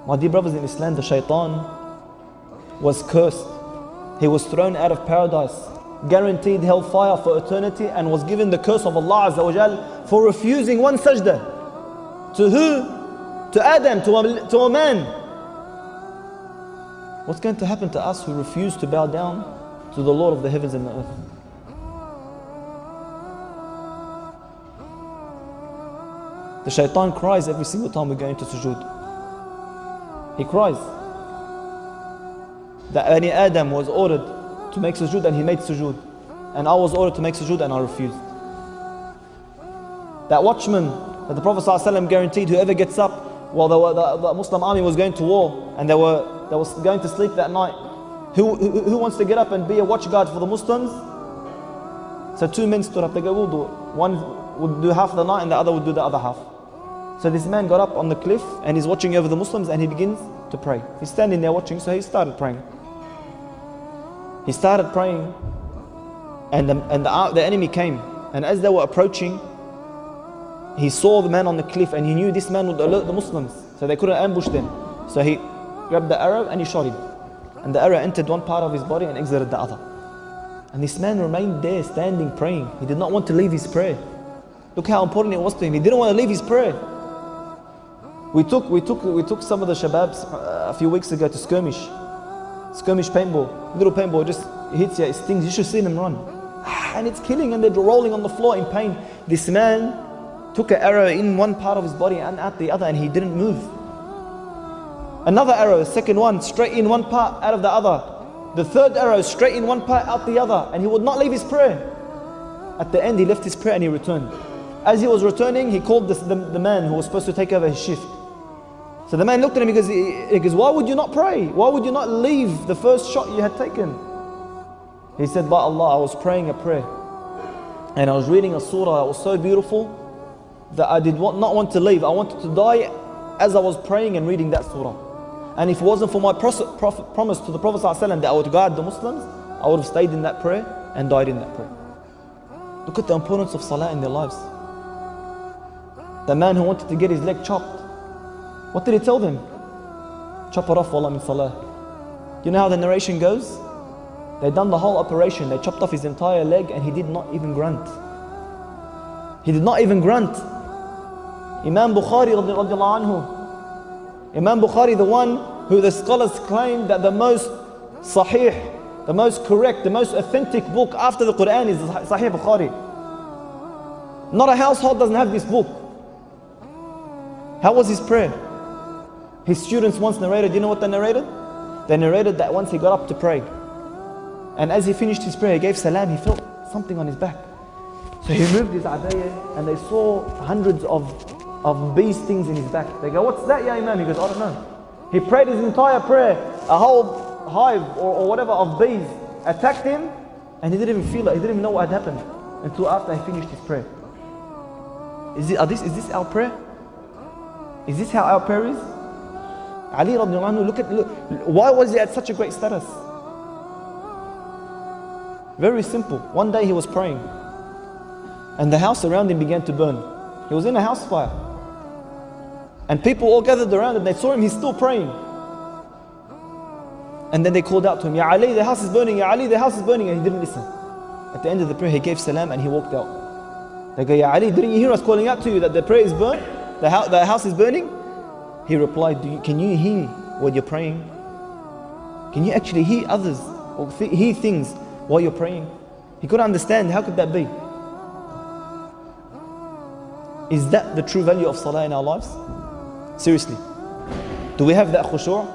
My dear brothers in Islam, the shaitan was cursed. He was thrown out of paradise, guaranteed hellfire for eternity, and was given the curse of Allah Azza wa Jal for refusing one sajda. To who? To Adam, to a man. What's going to happen to us who refuse to bow down to the Lord of the heavens and the earth? The shaitan cries every single time we go into sujood. He cries. That Bani Adam was ordered to make sujood and he made sujood. And I was ordered to make sujood and I refused. That watchman that the Prophet ﷺ guaranteed, whoever gets up while the Muslim army was going to war and they was going to sleep that night, who wants to get up and be a watch guard for the Muslims? So two men stood up. They go, we'll do it. One would do half the night and the other would do the other half. So this man got up on the cliff and he's watching over the Muslims and he begins to pray. He's standing there watching, so he started praying. He started praying and the enemy came. And as they were approaching, he saw the man on the cliff and he knew this man would alert the Muslims, so they couldn't ambush them. So he grabbed the arrow and he shot him. And the arrow entered one part of his body and exited the other. And this man remained there standing praying. He did not want to leave his prayer. Look how important it was to him. He didn't want to leave his prayer. We took some of the shababs a few weeks ago to skirmish paintball. Little paintball just hits you, it stings. You should see them run. And it's killing and they're rolling on the floor in pain. This man took an arrow in one part of his body and out the other and he didn't move. Another arrow, the second one, straight in one part, out of the other. The third arrow, straight in one part, out the other. And he would not leave his prayer. At the end, he left his prayer and he returned. As he was returning, he called the man who was supposed to take over his shift. So the man looked at him, he goes, why would you not pray? Why would you not leave the first shot you had taken? He said, by Allah, I was praying a prayer. And I was reading a surah that was so beautiful that I did not want to leave. I wanted to die as I was praying and reading that surah. And if it wasn't for my promise to the Prophet ﷺ that I would guide the Muslims, I would have stayed in that prayer and died in that prayer. Look at the importance of salah in their lives. The man who wanted to get his leg chopped, what did he tell them? Chop it off, wallah min salah. You know how the narration goes? They done the whole operation. They chopped off his entire leg and he did not even grunt. He did not even grunt. Imam Bukhari radiallahu anhu. Imam Bukhari, the one who the scholars claim that the most sahih, the most correct, the most authentic book after the Quran is Sahih Bukhari. Not a household doesn't have this book. How was his prayer? His students once narrated, you know what they narrated? They narrated that once he got up to pray, and as he finished his prayer, he gave salam, he felt something on his back. So he moved his abaya and they saw hundreds of bee stings in his back. They go, what's that, ya Imam? He goes, I don't know. He prayed his entire prayer, a whole hive or whatever of bees attacked him and he didn't even feel it. He didn't even know what had happened until after he finished his prayer. Is this our prayer? Is this how our prayer is? Ali radiallahu anhu, look, why was he at such a great status? Very simple. One day he was praying and the house around him began to burn. He was in a house fire. And people all gathered around him. They saw him, he's still praying. And then they called out to him, Ya Ali, the house is burning, Ya Ali, the house is burning. And he didn't listen. At the end of the prayer, he gave salam and he walked out. They go, Ya Ali, didn't you hear us calling out to you that the prayer is burnt? The house is burning? He replied, can you hear what you're praying? Can you actually hear others or hear things while you're praying? He couldn't understand. How could that be? Is that the true value of salah in our lives? Seriously, do we have that khushu'?